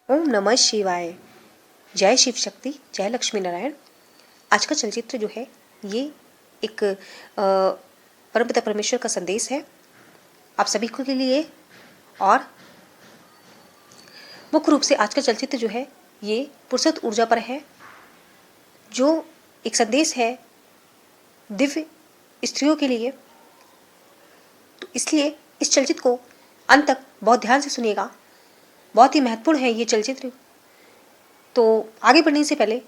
ओम नमः शिवाय। जय शिव शक्ति, जय लक्ष्मी नारायण। आज का चलचित्र जो है ये एक परमपिता परमेश्वर का संदेश है आप सभी को के लिए। और मुख्य रूप से आज का चलचित्र जो है ये पुरुषत्व ऊर्जा पर है, जो एक संदेश है दिव्य स्त्रियों के लिए। तो इसलिए इस चलचित्र को अंत तक बहुत ध्यान से सुनिएगा, बहुत ही महत्वपूर्ण है ये चलचित्र। तो आगे बढ़ने से पहले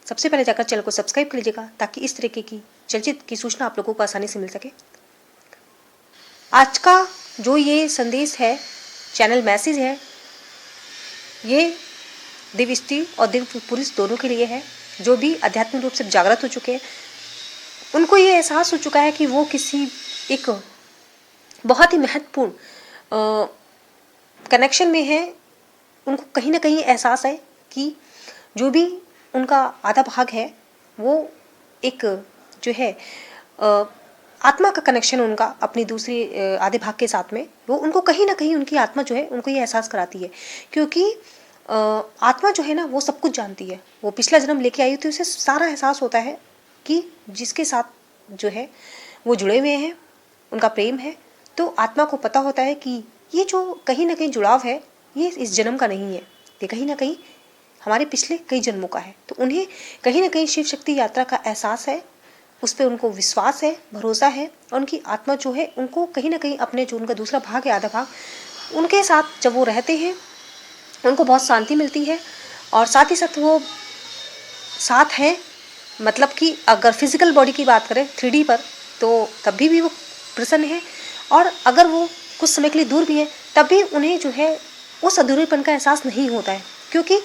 सबसे पहले जाकर चैनल को सब्सक्राइब कर लीजिएगा, ताकि इस तरीके की चलचित्र की सूचना आप लोगों को आसानी से मिल सके। आज का जो ये संदेश है, चैनल मैसेज है, ये दिव्य स्त्री और दिव्य पुरुष दोनों के लिए है। जो भी आध्यात्मिक रूप से जागृत हो चुके हैं, उनको ये एहसास हो चुका है कि वो किसी एक बहुत ही महत्वपूर्ण कनेक्शन में है। उनको कहीं ना कहीं एहसास है कि जो भी उनका आधा भाग है वो एक जो है आत्मा का कनेक्शन उनका अपनी दूसरी आधे भाग के साथ में, वो उनको कहीं ना कहीं उनकी आत्मा जो है उनको ये एहसास कराती है। क्योंकि आत्मा जो है ना वो सब कुछ जानती है। वो पिछला जन्म लेके आई होती है, उसे सारा एहसास होता है कि जिसके साथ जो है वो जुड़े हुए हैं, उनका प्रेम है। तो आत्मा को पता होता है कि ये जो कहीं ना कहीं जुड़ाव है ये इस जन्म का नहीं है, ये कहीं ना कहीं हमारे पिछले कई जन्मों का है। तो उन्हें कहीं ना कहीं शिव शक्ति यात्रा का एहसास है, उस पर उनको विश्वास है, भरोसा है। और उनकी आत्मा जो है उनको कहीं ना कहीं अपने जो उनका दूसरा भाग है, आधा भाग, उनके साथ जब वो रहते हैं उनको बहुत शांति मिलती है। और साथ ही साथ वो साथ हैं, मतलब कि अगर फिजिकल बॉडी की बात करें 3D पर, तो तब भी वो प्रसन्न है। और अगर वो कुछ समय के लिए दूर भी है तब भी उन्हें जो है उस अधूरेपन का एहसास नहीं होता है, क्योंकि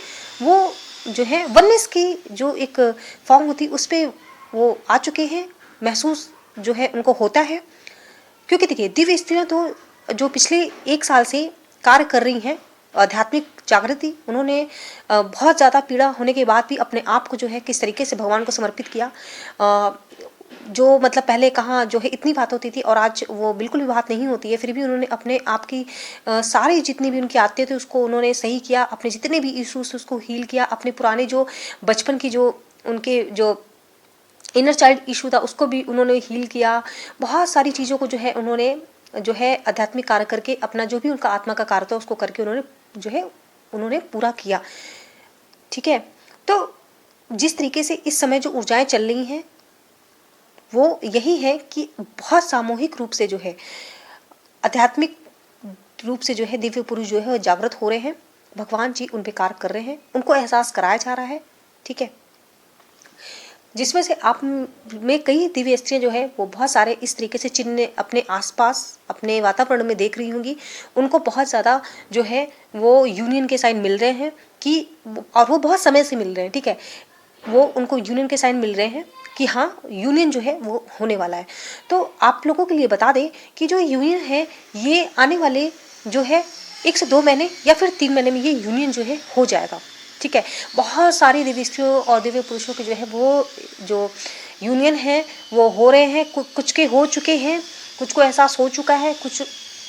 वो जो है वननेस की जो एक फॉर्म होती है उस पर वो आ चुके हैं। महसूस जो है उनको होता है। क्योंकि देखिए दिव्य स्त्रियाँ तो जो पिछले 1 साल से कार्य कर रही हैं आध्यात्मिक जागृति, उन्होंने बहुत ज़्यादा पीड़ा होने के बाद भी अपने आप को जो है किस तरीके से भगवान को समर्पित किया। जो मतलब पहले कहाँ जो है इतनी बात होती थी और आज वो बिल्कुल भी बात नहीं होती है, फिर भी उन्होंने अपने आप की सारी जितनी भी उनकी आदतें थे उसको उन्होंने सही किया, अपने जितने भी इश्यूज उसको हील किया, अपने पुराने जो बचपन की जो उनके जो इनर चाइल्ड इशू था उसको भी उन्होंने हील किया। बहुत सारी चीज़ों को जो है उन्होंने जो है आध्यात्मिक कार्य करके अपना जो भी उनका आत्मा का कार्य था उसको करके उन्होंने जो है उन्होंने पूरा किया। ठीक है, तो जिस तरीके से इस समय जो ऊर्जाएं चल रही हैं वो यही है कि बहुत सामूहिक रूप से जो है आध्यात्मिक रूप से जो है दिव्य पुरुष जो है वो जागृत हो रहे हैं। भगवान जी उन पे कार्य कर रहे हैं, उनको एहसास कराया जा रहा है। ठीक है, जिसमें से आप में कई दिव्य स्त्रियाँ जो है वो बहुत सारे इस तरीके से चिन्ह अपने आसपास अपने वातावरण में देख रही होंगी। उनको बहुत ज़्यादा जो है वो यूनियन के साइन मिल रहे हैं कि, और वो बहुत समय से मिल रहे हैं। ठीक है, वो उनको यूनियन के साइन मिल रहे हैं कि हाँ यूनियन जो है वो होने वाला है। तो आप लोगों के लिए बता दें कि जो यूनियन है ये आने वाले जो है 1 से 2 महीने या फिर 3 महीने में ये यूनियन जो है हो जाएगा। ठीक है, बहुत सारी दिव्य स्त्रियों और दिव्य पुरुषों के जो है वो जो यूनियन है वो हो रहे हैं। कुछ के हो चुके हैं, कुछ को एहसास हो चुका है, कुछ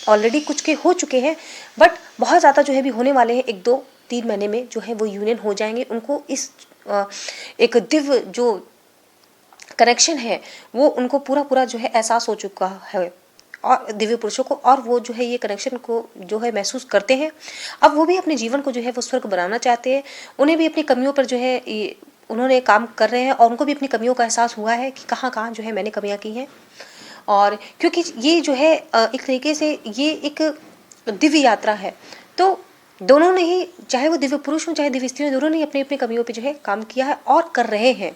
ऑलरेडी कुछ के हो चुके हैं, बट बहुत ज़्यादा जो है भी होने वाले हैं। 1, 2, 3 महीने में जो है वो यूनियन हो जाएंगे। उनको इस एक दिव्य जो कनेक्शन है वो उनको पूरा पूरा जो है एहसास हो चुका है और दिव्य पुरुषों को, और वो जो है ये कनेक्शन को जो है महसूस करते हैं। अब वो भी अपने जीवन को जो है वो स्वर्ग बनाना चाहते हैं। उन्हें भी अपनी कमियों पर जो है उन्होंने काम कर रहे हैं और उनको भी अपनी कमियों का एहसास हुआ है कि कहाँ कहाँ जो है मैंने कमियाँ की हैं। और क्योंकि ये जो है एक तरीके से ये एक दिव्य यात्रा है, तो दोनों ने ही, चाहे वो दिव्य पुरुष हों चाहे दिव्य स्त्री हों, दोनों ने अपनी अपनी कमियों पर जो है काम किया है और कर रहे हैं।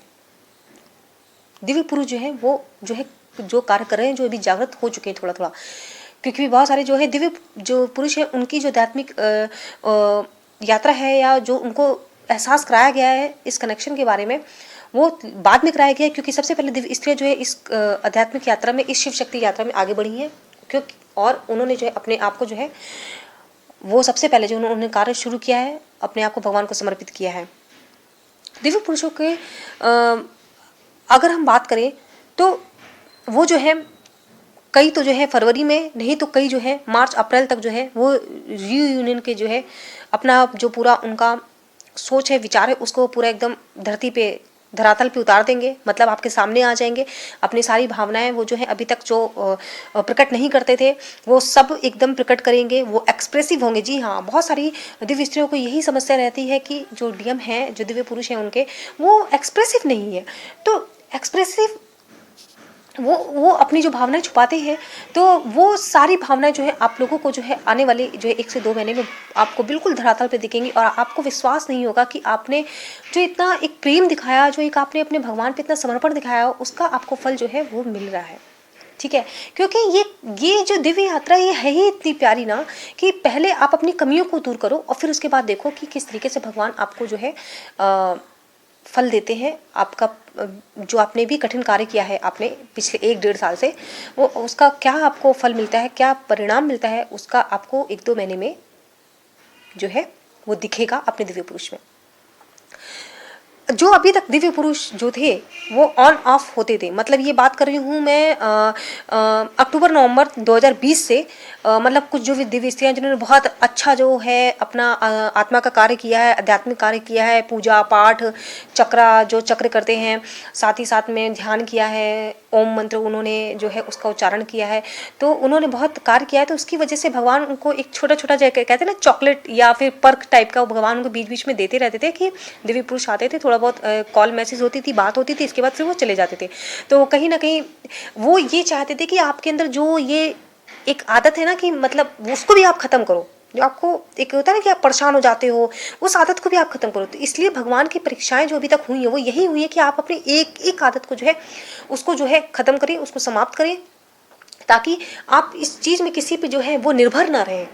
दिव्य पुरुष जो है वो जो है जो कार्य कर रहे हैं, जो अभी जागृत हो चुके हैं थोड़ा थोड़ा। क्योंकि बहुत सारे जो है दिव्य जो पुरुष है उनकी जो आध्यात्मिक यात्रा है या जो उनको एहसास कराया गया है इस कनेक्शन के बारे में, वो बाद में कराया गया है। क्योंकि सबसे पहले दिव्य स्त्रियाँ जो है इस आध्यात्मिक यात्रा में, इस शिव शक्ति यात्रा में आगे बढ़ी हैं, क्योंकि और उन्होंने जो है अपने आप को जो है वो सबसे पहले जो उन्होंने कार्य शुरू किया है, अपने आप को भगवान को समर्पित किया है। दिव्य पुरुषों के अगर हम बात करें तो वो जो है कई तो जो है फरवरी में, नहीं तो कई जो है मार्च अप्रैल तक जो है वो रीयूनियन के जो है अपना जो पूरा उनका सोच है, विचार है, उसको पूरा एकदम धरती पे, धरातल पे उतार देंगे। मतलब आपके सामने आ जाएंगे। अपनी सारी भावनाएं वो जो है अभी तक जो प्रकट नहीं करते थे वो सब एकदम प्रकट करेंगे। वो एक्सप्रेसिव होंगे। जी हाँ, बहुत सारी दिव्य स्त्रियों को यही समस्या रहती है कि जो डीएम है, जो दिव्य पुरुष हैं उनके, वो एक्सप्रेसिव नहीं है। तो एक्सप्रेसिव वो अपनी जो भावनाएं छुपाते हैं, तो वो सारी भावनाएं जो है आप लोगों को जो है आने वाले जो है 1 से 2 महीने में आपको बिल्कुल धरातल पे दिखेंगी। और आपको विश्वास नहीं होगा कि आपने जो इतना एक प्रेम दिखाया, जो एक आपने अपने भगवान पे इतना समर्पण दिखाया, उसका आपको फल जो है वो मिल रहा है। ठीक है, क्योंकि ये जो दिव्य यात्रा ये है ही इतनी प्यारी ना, कि पहले आप अपनी कमियों को दूर करो और फिर उसके बाद देखो कि किस तरीके से भगवान आपको जो है फल देते हैं। आपका जो आपने भी कठिन कार्य किया है आपने पिछले 1 डेढ़ साल से, वो उसका क्या आपको फल मिलता है, क्या परिणाम मिलता है, उसका आपको 1-2 महीने में जो है वो दिखेगा अपने दिव्य पुरुष में। जो अभी तक दिव्य पुरुष जो थे वो ऑन ऑफ होते थे। मतलब ये बात कर रही हूँ मैं अक्टूबर नवंबर 2020 से। मतलब कुछ जो भी दिव्य स्त्रियाँ जिन्होंने बहुत अच्छा जो है अपना आत्मा का कार्य किया है, आध्यात्मिक कार्य किया है, पूजा पाठ, जो चक्र करते हैं, साथ ही साथ में ध्यान किया है, ओम मंत्र उन्होंने जो है उसका उच्चारण किया है, तो उन्होंने बहुत कार्य किया है। तो उसकी वजह से भगवान उनको एक छोटा छोटा जैसे कहते हैं ना चॉकलेट या फिर पर्क टाइप का, भगवान उनको बीच बीच में देते रहते थे कि दिव्य पुरुष आते थे, थोड़ा बहुत कॉल मैसेज होती थी, बात होती थी, इसके बाद फिर वो चले जाते थे। तो कहीं ना कहीं वो ये चाहते थे कि आपके अंदर जो ये एक आदत है ना, कि मतलब उसको भी आप खत्म करो। जो आपको एक होता है ना कि आप परेशान हो जाते हो, उस आदत को भी आप खत्म करो। तो इसलिए भगवान की परीक्षाएं जो अभी तक हुई है वो यही हुई है कि आप अपनी एक एक आदत को जो है उसको जो है खत्म करें, उसको समाप्त करें, ताकि आप इस चीज में किसी पे जो है वो निर्भर ना रहें।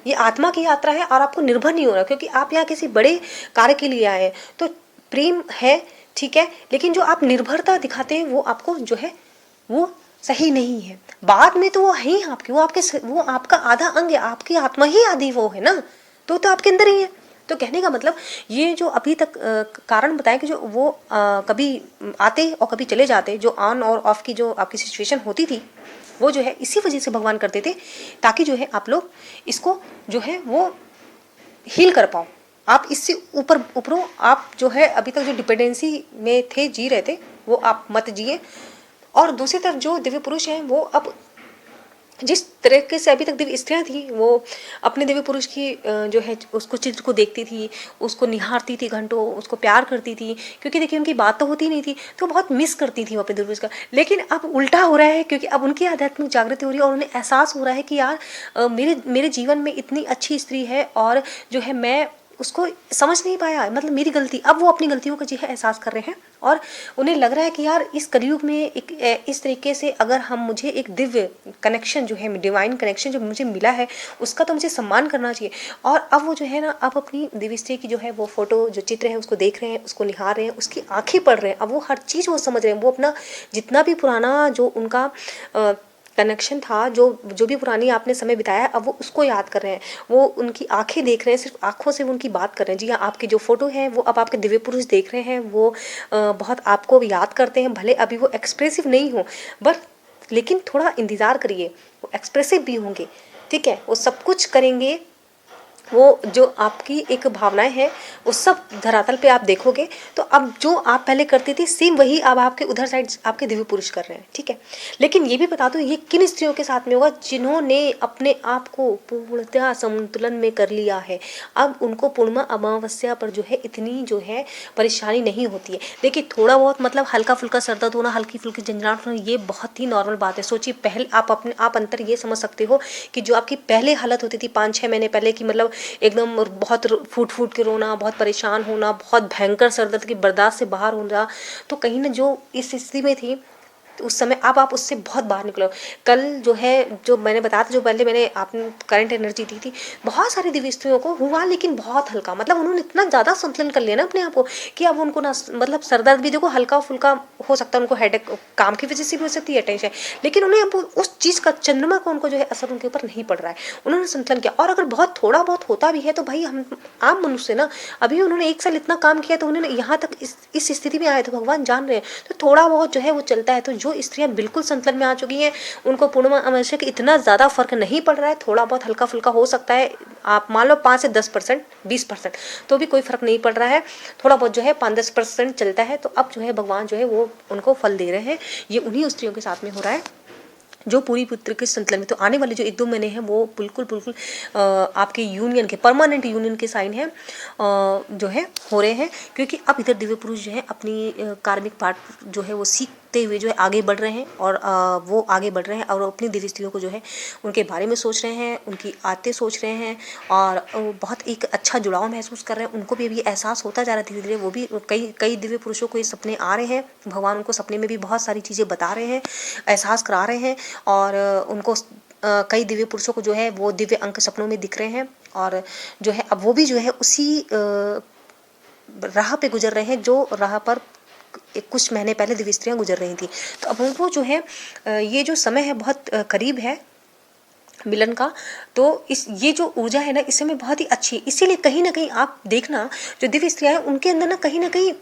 ये आत्मा की यात्रा है और आपको निर्भर नहीं होना, क्योंकि आप यहाँ किसी बड़े कार्य के लिए आए हैं। तो प्रेम है, ठीक है, लेकिन जो आप निर्भरता दिखाते हैं वो आपको जो है वो सही नहीं है। बाद में तो वो है ही आपके, वो आपका आधा अंग है, आपकी आत्मा ही आधी वो है ना, तो आपके अंदर ही है। तो कहने का मतलब ये जो अभी तक कारण बताया कि जो वो कभी आते और कभी चले जाते, जो ऑन और ऑफ की जो आपकी सिचुएशन होती थी, वो जो है इसी वजह से भगवान करते थे, ताकि जो है आप लोग इसको जो है वो हील कर पाओ। आप इससे ऊपरों आप जो है अभी तक जो डिपेंडेंसी में थे, जी रहे थे, वो आप मत जिए। और दूसरी तरफ जो दिव्य पुरुष हैं वो अब जिस तरीके से अभी तक दिव्य स्त्रियाँ थी, वो अपने दिव्य पुरुष की जो है उसको चित्र को देखती थी, उसको निहारती थी घंटों, उसको प्यार करती थी, क्योंकि देखिए उनकी बात तो होती नहीं थी, तो बहुत मिस करती थी वो अपने दिव्य पुरुष का। लेकिन अब उल्टा हो रहा है, क्योंकि अब उनकी आध्यात्मिक जागृति हो रही है और उन्हें एहसास हो रहा है कि यार मेरे जीवन में इतनी अच्छी स्त्री है और जो है मैं उसको समझ नहीं पाया, मतलब मेरी गलती। अब वो अपनी गलतियों का जो है एहसास कर रहे हैं और उन्हें लग रहा है कि यार इस कलयुग में एक इस तरीके से अगर मुझे एक दिव्य कनेक्शन जो है, डिवाइन कनेक्शन जो मुझे मिला है, उसका तो मुझे सम्मान करना चाहिए। और अब वो जो है ना, अब अपनी दिव्य स्त्री की जो है वो फोटो, जो चित्र है उसको देख रहे हैं, उसको निहार रहे हैं, उसकी आंखें पढ़ रहे हैं। अब वो हर चीज़ वो समझ रहे हैं। वो अपना जितना भी पुराना जो उनका कनेक्शन था, जो भी पुरानी आपने समय बिताया, अब वो उसको याद कर रहे हैं। वो उनकी आंखें देख रहे हैं, सिर्फ आंखों से वो उनकी बात कर रहे हैं। जी हाँ, आपकी जो फोटो है वो अब आपके दिव्य पुरुष देख रहे हैं, वो बहुत आपको याद करते हैं। भले अभी वो एक्सप्रेसिव नहीं हो, बट लेकिन थोड़ा इंतज़ार करिए, वो एक्सप्रेसिव भी होंगे, ठीक है, वो सब कुछ करेंगे। वो जो आपकी एक भावनाएं हैं वो सब धरातल पे आप देखोगे। तो अब जो आप पहले करती थी सेम वही अब आपके उधर साइड आपके दिव्य पुरुष कर रहे हैं, ठीक है। लेकिन ये भी बता दो, ये किन स्त्रियों के साथ में होगा? जिन्होंने अपने आप को पूर्णतः संतुलन में कर लिया है। अब उनको पूर्णिमा अमावस्या पर जो है इतनी जो है परेशानी नहीं होती है। देखिए थोड़ा बहुत मतलब हल्का फुल्का सर दर्द होना, हल्की फुल्की झंझनाहट होना, ये बहुत ही नॉर्मल बात है। सोचिए पहले आप अंतर ये समझ सकते हो कि जो आपकी पहले हालत होती थी 5-6 महीने पहले की, मतलब एकदम बहुत फूट के रोना, बहुत परेशान होना, बहुत भयंकर सर दर्द की बर्दाश्त से बाहर होना, तो कहीं ना जो इस स्थिति में थी तो उस समय अब आप उससे बहुत बाहर निकलो। कल जो है, जो मैंने बताया था, जो पहले मैंने आपने करंट एनर्जी दी थी, बहुत सारी दिव्य स्त्रियों को हुआ, लेकिन बहुत हल्का। मतलब उन्होंने इतना ज़्यादा संतुलन कर लिया ना अपने आप को कि अब उनको ना मतलब सर दर्द भी देखो हल्का फुल्का हो सकता है, उनको हेडेक काम की वजह से भी हो सकती है, टेंशन, लेकिन उन्हें अब उस चीज़ का, चंद्रमा को उनको जो है असर उनके ऊपर नहीं पड़ रहा है। उन्होंने संतुलन किया। और अगर बहुत थोड़ा बहुत होता भी है तो भाई हम आम मनुष्य ना, अभी उन्होंने 1 साल इतना काम किया तो उन्होंने यहाँ तक इस स्थिति में आए तो भगवान जान रहे हैं, तो थोड़ा बहुत जो है वो चलता है। तो जो स्त्रियां बिल्कुल संतुलन में आ चुकी हैं, उनको पूर्णिमा अमावस्या के इतना ज़्यादा फर्क नहीं पड़ रहा है, थोड़ा बहुत हल्का फुल्का हो सकता है, आप मान लो 5 से 10%, 20%, तो भी कोई फर्क नहीं पड़ रहा है, थोड़ा बहुत जो है 5-10% चलता है। तो अब जो है भगवान जो है वो उनको फल दे रहे हैं। ये उन्हीं स्त्रियों के साथ में हो रहा है जो पूरी पुत्र के संतुलन में। तो आने वाले जो 1-2 महीने हैं वो बिल्कुल बिल्कुल आपके यूनियन के, परमानेंट यूनियन के साइन है जो है हो रहे हैं, क्योंकि अब इधर दिव्य पुरुष जो है अपनी कार्मिक पाठ जो है वो सीखते हुए जो है आगे बढ़ रहे हैं, और वो आगे बढ़ रहे हैं और अपनी दिव्य स्त्रियों को जो है उनके बारे में सोच रहे हैं, उनकी आदतें सोच रहे हैं, और बहुत एक अच्छा जुड़ाव महसूस कर रहे हैं। उनको भी अभी एहसास होता जा रहा है धीरे धीरे, वो भी कई दिव्य पुरुषों को ये सपने आ रहे हैं, भगवान उनको सपने में भी बहुत सारी चीज़ें बता रहे हैं, एहसास करा रहे हैं, और उनको कई दिव्य पुरुषों को जो है वो दिव्य अंक सपनों में दिख रहे हैं, और जो है अब वो भी जो है उसी राह पे गुजर रहे हैं जो राह पर कुछ महीने पहले दिव्य स्त्रियां गुजर रही थी। तो अब उनको जो है ये जो समय है बहुत करीब है मिलन का, तो इस ये जो ऊर्जा है ना इस समय बहुत ही अच्छी है। इसीलिए कहीं ना कहीं आप देखना जो दिव्य स्त्रियां हैं उनके अंदर ना कहीं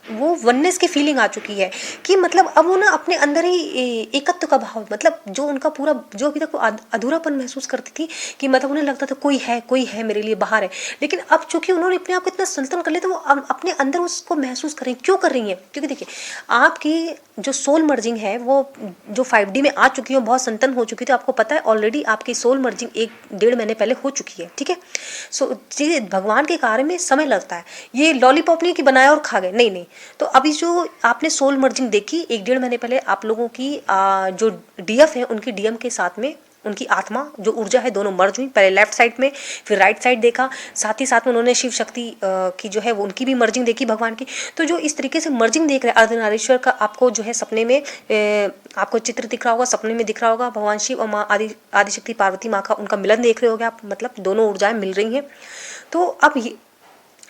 वो वननेस की फीलिंग आ चुकी है, कि मतलब अब वो ना अपने अंदर ही एकत्व का भाव, मतलब जो उनका पूरा जो अभी तक वो अधूरापन महसूस करती थी, कि मतलब उन्हें लगता था कोई है मेरे लिए बाहर है, लेकिन अब चूंकि उन्होंने अपने आप को इतना संतुलन कर लिया तो वो अपने अंदर उसको महसूस कर रही हैं। क्यों कर रही हैं? क्योंकि देखिए आपकी जो सोल मर्जिंग है वो जो 5D में आ चुकी है, बहुत संतन हो चुकी थी, आपको पता है ऑलरेडी आपकी सोल मर्जिंग 1-1.5 महीने पहले हो चुकी है, ठीक है। सो भगवान के कार्य में समय लगता है, ये लॉलीपॉप नहीं कि बनाया और खा गए, नहीं। तो अभी जो आपने सोल मर्जिंग देखी 1-1.5 महीने पहले, आप लोगों की जो डीएफ है उनकी डीएम के साथ में उनकी आत्मा जो ऊर्जा है दोनों मर्ज हुई, पहले लेफ्ट साइड में फिर राइट साइड देखा, साथ ही साथ में उन्होंने शिव शक्ति की जो है वो उनकी भी मर्जिंग देखी भगवान की। तो जो इस तरीके से मर्जिंग देख रहे हैं अर्धनारीश्वर का, आपको जो है सपने में आपको चित्र दिख रहा होगा, सपने में दिख रहा होगा, भगवान शिव और माँ आदिशक्ति पार्वती माँ का उनका मिलन देख रहे होगे आप, मतलब दोनों ऊर्जाएं मिल रही हैं। तो अब ये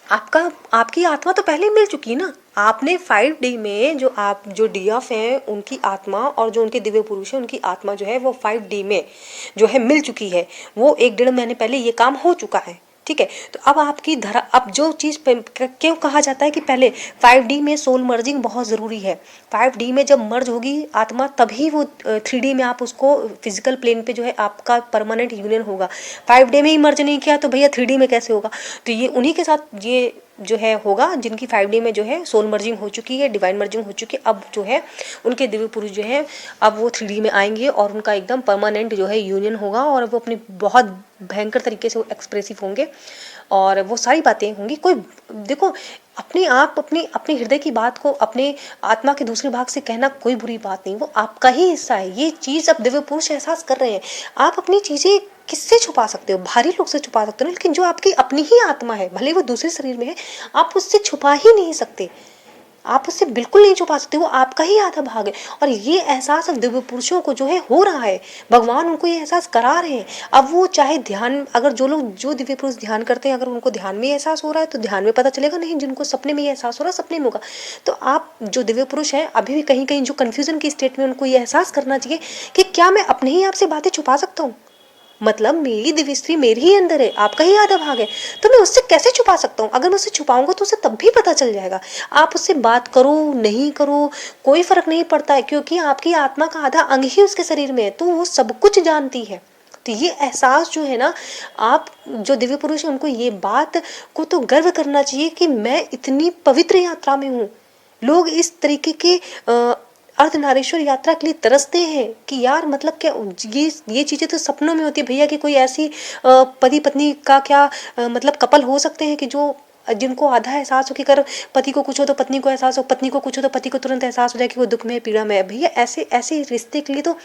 आपकी आत्मा तो पहले ही मिल चुकी है ना, आपने 5D में जो डीएफ हैं उनकी आत्मा और जो उनके दिव्य पुरुष हैं उनकी आत्मा जो है वो 5D में जो है मिल चुकी है, वो 1-1.5 महीने पहले ये काम हो चुका है, ठीक है। तो अब आपकी अब जो चीज़ क्यों कहा जाता है कि पहले 5D में सोल मर्जिंग बहुत ज़रूरी है, 5D में जब मर्ज होगी आत्मा तभी वो 3D में आप उसको फिजिकल प्लेन पे जो है आपका परमानेंट यूनियन होगा। 5D में ही मर्ज नहीं किया तो भैया 3D में कैसे होगा? तो ये उन्हीं के साथ ये जो है होगा जिनकी 5D में जो है सोल मर्जिंग हो चुकी है, डिवाइन मर्जिंग हो चुकी है। अब जो है उनके दिव्य पुरुष जो है अब वो 3D में आएंगे और उनका एकदम परमानेंट जो है यूनियन होगा, और वो अपनी बहुत भयंकर तरीके से वो एक्सप्रेसिव होंगे और वो सारी बातें होंगी। कोई देखो अपने हृदय की बात को अपने आत्मा के दूसरे भाग से कहना कोई बुरी बात नहीं, वो आपका ही हिस्सा है। ये चीज़ अब दिव्य पुरुष एहसास कर रहे हैं। आप अपनी चीज़ें किससे छुपा सकते हो? भारी लोग से छुपा सकते हो, लेकिन जो आपकी अपनी ही आत्मा है, भले वो दूसरे शरीर में है, आप उससे छुपा ही नहीं सकते, आप उससे बिल्कुल नहीं छुपा सकते, वो आपका ही आधा भाग है। और ये एहसास अब दिव्य पुरुषों को जो है हो रहा है, भगवान उनको ये एहसास करा रहे हैं। अब वो चाहे ध्यान, अगर जो दिव्य पुरुष ध्यान करते हैं अगर उनको ध्यान में एहसास हो रहा है तो ध्यान में पता चलेगा, नहीं जिनको सपने में ये एहसास हो रहा है सपने में होगा। तो आप जो दिव्य पुरुष हैं अभी भी कहीं कहीं जो कन्फ्यूजन की स्टेट में, उनको ये एहसास करना चाहिए कि क्या मैं अपने ही आप से बातें छुपा सकता हूँ? मतलब मेरी दिव्य स्त्री मेरे ही अंदर है, आपका ही आधा भाग है, तो मैं उससे कैसे छुपा सकता हूँ? अगर मैं उससे छुपाऊंगा तो उसे तब भी पता चल जाएगा। आप उससे बात करो नहीं करो कोई फर्क नहीं पड़ता है, क्योंकि आपकी आत्मा का आधा अंग ही उसके शरीर में है, तो वो सब कुछ जानती है। तो ये एहसास जो है ना, आप जो दिव्य पुरुष है उनको ये बात को तो गर्व करना चाहिए कि मैं इतनी पवित्र यात्रा में हूँ। लोग इस तरीके के अर्धनारीश्वर यात्रा के लिए तरसते हैं कि यार मतलब क्या ये चीज़ें तो सपनों में होती है भैया, कि कोई ऐसी पति पत्नी का क्या मतलब कपल हो सकते हैं कि जो जिनको आधा एहसास हो कि अगर पति को कुछ हो तो पत्नी को एहसास हो, पत्नी को कुछ हो तो पति को तुरंत एहसास हो जाए कि वो दुख में पीड़ा में है। भैया ऐसे रिश्ते के लिए तो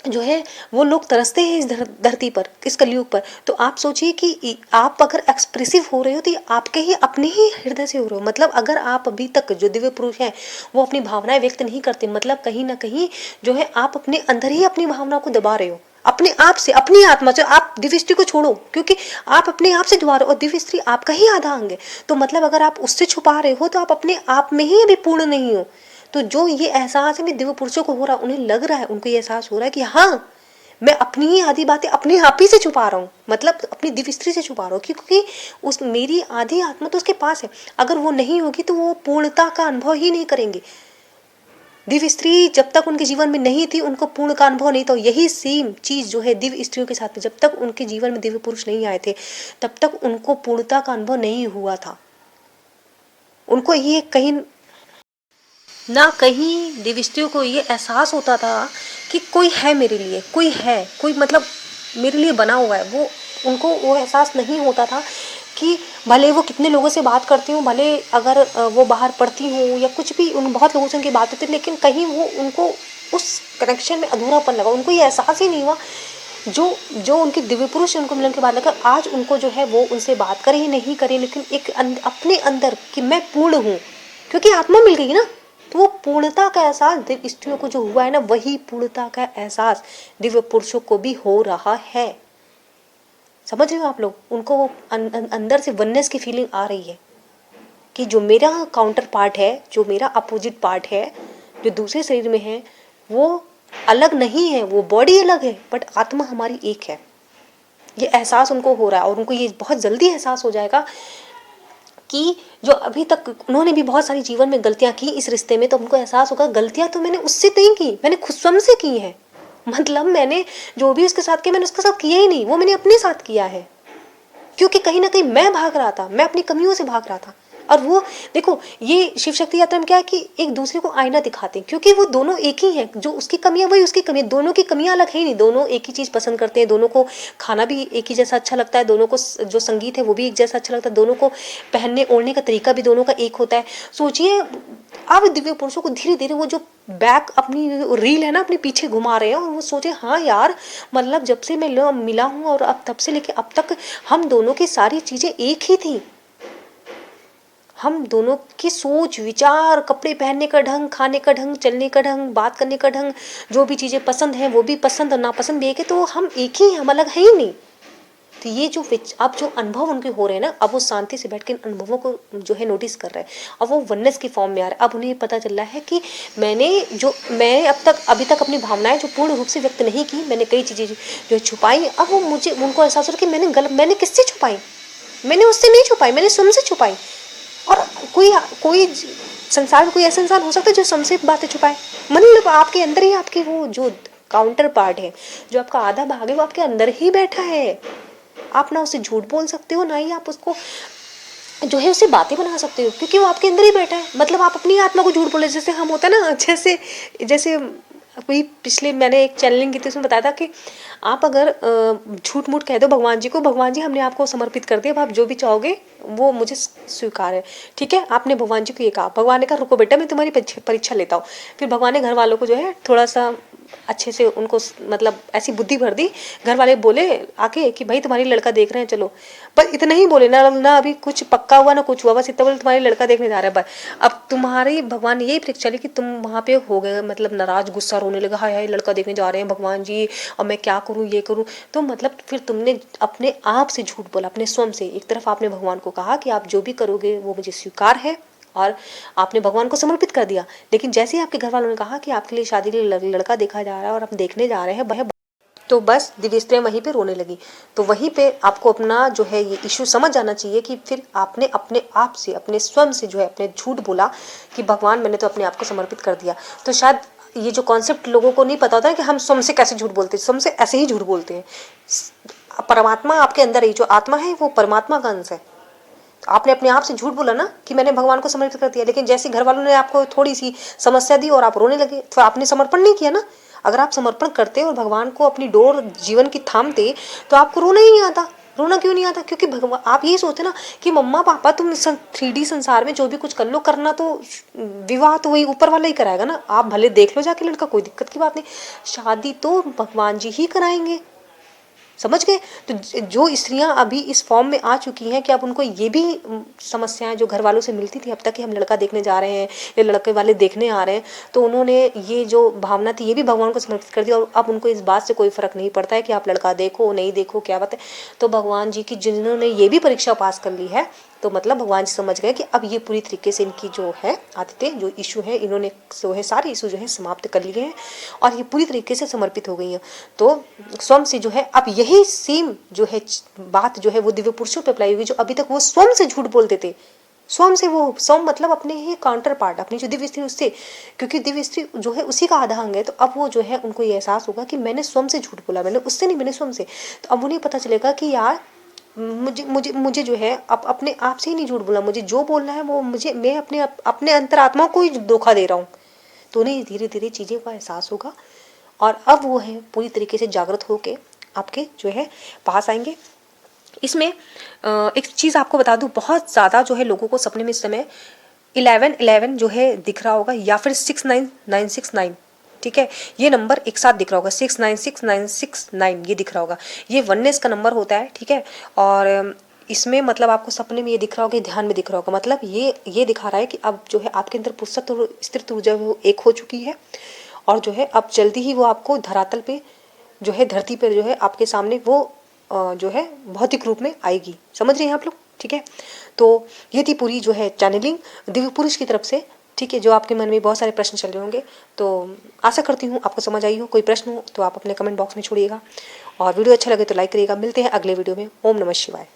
जो है वो लोग तरसते हैं इस धरती पर, इस कलयुग पर। तो आप सोचिए कि आप अगर एक्सप्रेसिव हो रहे हो तो ये आपके ही अपने ही हृदय से हो रहे हो। मतलब अगर आप अभी तक जो दिव्य पुरुष हैं वो अपनी भावनाएं व्यक्त नहीं करते, मतलब कहीं ना कहीं जो है आप अपने अंदर ही अपनी भावना को दबा रहे हो, अपने आप से, अपनी आत्मा से। आप दिव्य स्त्री को छोड़ो, क्योंकि आप अपने आप से दबा रहे हो और दिव्य स्त्री आपका ही आधा अंग है। तो मतलब अगर आप उससे छुपा रहे हो तो आप अपने आप में ही अभी पूर्ण नहीं हो। तो जो ये एहसास है दिव्य पुरुषों को हो रहा है, उन्हें लग रहा है, उनको ये एहसास हो रहा है कि हाँ मैं अपनी ही आधी बातें अपने आप ही से छुपा रहा हूँ, मतलब अपनी दिव्य स्त्री से छुपा रहा हूँ, क्योंकि उस मेरी आधी आत्मा तो उसके पास है। अगर वो नहीं होगी तो वो पूर्णता का अनुभव ही नहीं करेंगे। दिव्य स्त्री जब तक उनके जीवन में नहीं थी, उनको पूर्ण का अनुभव नहीं था। यही सेम चीज जो है दिव्य स्त्रियों के साथ में, जब तक उनके जीवन में दिव्य पुरुष नहीं आए थे, तब तक उनको पूर्णता का अनुभव नहीं हुआ था। उनको ये कहीं ना कहीं दिव्य स्त्रियों को ये एहसास होता था कि कोई है मेरे लिए, कोई है, कोई मतलब मेरे लिए बना हुआ है। वो उनको वो एहसास नहीं होता था कि भले वो कितने लोगों से बात करती हूँ, भले अगर वो बाहर पढ़ती हूँ या कुछ भी, उन बहुत लोगों से उनकी बात होती है, लेकिन कहीं वो उनको उस कनेक्शन में अधूरापन लगा। उनको ये एहसास ही नहीं हुआ जो जो उनके दिव्य पुरुष उनको मिलने के बाद लगा। आज उनको जो है वो उनसे बात करे ही नहीं करे, लेकिन एक अपने अंदर कि मैं पूर्ण हूँ, क्योंकि आत्मा मिल गई ना। तो वो पूर्णता का एहसास दिव्य स्त्रियों को जो हुआ है ना, वही पूर्णता का एहसास दिव्य पुरुषों को भी हो रहा है। समझ रहे हो आप लोग? उनको वो अंदर से वननेस की फीलिंग आ रही है कि जो मेरा काउंटर पार्ट है, जो मेरा अपोजिट पार्ट है, जो दूसरे शरीर में है, वो अलग नहीं है, वो बॉडी अलग है, बट आत्मा हमारी एक है। ये एहसास उनको हो रहा है, और उनको ये बहुत जल्दी एहसास हो जाएगा कि जो अभी तक उन्होंने भी बहुत सारी जीवन में गलतियां की इस रिश्ते में, तो उनको एहसास होगा गलतियां तो मैंने उससे नहीं की, मैंने खुद स्वयं से की है। मतलब मैंने जो भी उसके साथ किया, मैंने उसके साथ किया ही नहीं, वो मैंने अपने साथ किया है। क्योंकि कहीं ना कहीं मैं भाग रहा था, मैं अपनी कमियों से भाग रहा था। और वो देखो, ये शिव शक्ति यात्रा में क्या है कि एक दूसरे को आईना दिखाते हैं, क्योंकि वो दोनों एक ही हैं। जो उसकी कमियां वही उसकी कमियां, दोनों की कमियां अलग है ही नहीं। दोनों एक ही चीज़ पसंद करते हैं, दोनों को खाना भी एक ही जैसा अच्छा लगता है, दोनों को जो संगीत है वो भी एक जैसा अच्छा लगता है, दोनों को पहनने ओढ़ने का तरीका भी दोनों का एक होता है। सोचिए, अब दिव्य पुरुषों को धीरे धीरे वो जो बैक अपनी रील है ना, अपने पीछे घुमा रहे हैं, और वो सोचे हाँ यार, मतलब जब से मैं मिला हूँ और अब तब से लेके अब तक हम दोनों की सारी चीज़ें एक ही थी। हम दोनों की सोच विचार, कपड़े पहनने का ढंग, खाने का ढंग, चलने का ढंग, बात करने का ढंग, जो भी चीज़ें पसंद हैं वो भी पसंद और नापसंद भी एक है। तो हम एक ही हैं, हम अलग है ही नहीं। तो ये जो अब जो अनुभव उनके हो रहे हैं ना, अब वो शांति से बैठ के इन अनुभवों को जो है नोटिस कर रहे हैं। अब वो वननेस की फॉर्म में आ रहा है। अब उन्हें पता चल रहा है कि मैं अभी तक अपनी भावनाएं जो पूर्ण रूप से व्यक्त नहीं की, मैंने कई चीज़ें जो छुपाई। अब वो उनको एहसास हो रहा है कि मैंने किससे छुपाई, मैंने उससे नहीं छुपाई, मैंने स्वयं से छुपाई। और कोई संसार में कोई ऐसा इंसान हो सकता है जो सबसे बातें छुपाए? मतलब आपके अंदर ही आपके वो जो काउंटर पार्ट है, जो आपका आधा भाग है, वो आपके अंदर ही बैठा है। आप ना उसे झूठ बोल सकते हो, ना ही आप उसको जो है उससे बातें बना सकते हो, क्योंकि वो आपके अंदर ही बैठा है। मतलब आप अपनी आत्मा को झूठ बोले, जैसे हम होता है ना, जैसे जैसे अभी पिछले मैंने एक चैनलिंग की थी, उसमें बताया था कि आप अगर झूठ मूठ कह दो भगवान जी को, भगवान जी हमने आपको समर्पित कर दिया, अब आप जो भी चाहोगे वो मुझे स्वीकार है, ठीक है। आपने भगवान जी को ये कहा, भगवान ने कहा रुको बेटा मैं तुम्हारी परीक्षा लेता हूँ। फिर भगवान ने घर वालों को जो है थोड़ा सा अच्छे से उनको मतलब ऐसी बुद्धि भर दी। घर वाले बोले आके कि भाई तुम्हारी लड़का देख रहे हैं, चलो। पर इतना ही बोले ना अभी कुछ पक्का हुआ ना कुछ हुआ, बस इतना बोले तुम्हारी लड़का देखने जा रहा है। अब तुम्हारी भगवान ने यही परीक्षा ली कि तुम वहाँ पे हो गए, मतलब नाराज, गुस्सा, रोने लगा, हाय हाय लड़का देखने जा रहे हैं भगवान जी, और मैं क्या करूँ ये करूँ। तो मतलब फिर तुमने अपने आप से झूठ बोला, अपने स्वयं से। एक तरफ आपने भगवान को कहा कि आप जो भी करोगे वो मुझे स्वीकार है, और आपने भगवान को समर्पित कर दिया। लेकिन जैसे ही आपके घर वालों ने कहा कि आपके लिए शादी के लिए लड़का देखा जा रहा है और आप देखने जा रहे हैं, तो बस दिव्य स्त्रियां वहीं पे रोने लगी। तो वहीं पे आपको अपना जो है ये इशू समझ जाना चाहिए कि फिर आपने अपने आप से, अपने स्वयं से जो है अपने झूठ बोला कि भगवान मैंने तो अपने आप को समर्पित कर दिया। तो शायद ये जो कॉन्सेप्ट लोगों को नहीं पता होता है कि हम स्वयं से कैसे झूठ बोलते हैं। स्वयं से ऐसे ही झूठ बोलते हैं। परमात्मा आपके अंदर ही जो आत्मा है वो परमात्मा का अंश है। आपने अपने आप से झूठ बोला ना कि मैंने भगवान को समर्पित कर दिया, लेकिन जैसे घर वालों ने आपको थोड़ी सी समस्या दी और आप रोने लगे, तो आपने समर्पण नहीं किया ना। अगर आप समर्पण करते और भगवान को अपनी डोर जीवन की थामते, तो आपको रोना ही नहीं आता। रोना क्यों नहीं आता? क्योंकि भगवान, आप यही सोचते ना कि मम्मा पापा तुम 3D संसार में जो भी कुछ कर लो, करना तो विवाह तो वही ऊपर वाला ही कराएगा ना। आप भले देख लो जाके लड़का, कोई दिक्कत की बात नहीं, शादी तो भगवान जी ही कराएंगे। समझ गए? तो जो स्त्रियां अभी इस फॉर्म में आ चुकी हैं कि अब उनको ये भी समस्याएं जो घर वालों से मिलती थी अब तक कि हम लड़का देखने जा रहे हैं या लड़के वाले देखने आ रहे हैं, तो उन्होंने ये जो भावना थी ये भी भगवान को समर्पित कर दिया। और अब उनको इस बात से कोई फर्क नहीं पड़ता है कि आप लड़का देखो नहीं देखो क्या बात है। तो भगवान जी की जिन्होंने ये भी परीक्षा पास कर ली है, तो मतलब भगवान जी समझ गए कि अब ये पूरी तरीके से इनकी जो है आदित्य जो इशू है, इन्होंने जो है सारे इशू जो है समाप्त कर लिए हैं और ये पूरी तरीके से समर्पित हो गई हैं। तो स्वयं से जो है अब यही सेम जो है बात जो है वो दिव्य पुरुषों पे अप्लाई होगी, जो अभी तक वो स्वयं से झूठ बोलते थे स्वयं से, वो स्वयं मतलब अपने ही काउंटर पार्ट, अपनी जो दिव्य स्त्री उससे, क्योंकि दिव्य स्त्री जो है उसी का आधा अंग है। तो अब वो जो है उनको ये एहसास होगा कि मैंने स्वयं से झूठ बोला, मैंने उससे नहीं, मैंने स्वयं से। तो अब उन्हें पता चलेगा कि यार मुझे मुझे मुझे जो है अपने आप से ही नहीं झूठ बोला, मुझे जो बोलना है वो मुझे, मैं अपने अंतरात्मा को ही धोखा दे रहा हूँ। तो उन्हें धीरे धीरे चीज़ों का एहसास होगा और अब वो है पूरी तरीके से जागृत होके आपके जो है पास आएंगे। इसमें एक चीज़ आपको बता दूं, बहुत ज़्यादा जो है लोगों को सपने में इस समय 1111 जो है दिख रहा होगा, या फिर 69969, ठीक है, ये नंबर एक साथ दिख रहा होगा, 696969 ये दिख रहा होगा। ये वननेस का नंबर होता है, ठीक है। और इसमें मतलब आपको सपने में ये दिख रहा होगा, ध्यान में दिख रहा होगा, मतलब ये दिखा रहा है कि अब जो है आपके अंदर पुरुषत्व और स्त्रीत्व ऊर्जा वो एक हो चुकी है, और जो है अब जल्दी ही वो आपको धरातल पे जो है, धरती पर जो है आपके सामने वो जो है भौतिक रूप में आएगी। समझ रहे हैं आप लोग, ठीक है। तो ये थी पूरी जो है चैनलिंग दिव्य पुरुष की तरफ से, ठीक है। जो आपके मन में बहुत सारे प्रश्न चल रहे होंगे, तो आशा करती हूँ आपको समझ आई हो। कोई प्रश्न हो तो आप अपने कमेंट बॉक्स में छोड़िएगा, और वीडियो अच्छा लगे तो लाइक करिएगा। मिलते हैं अगले वीडियो में। ओम नमः शिवाय।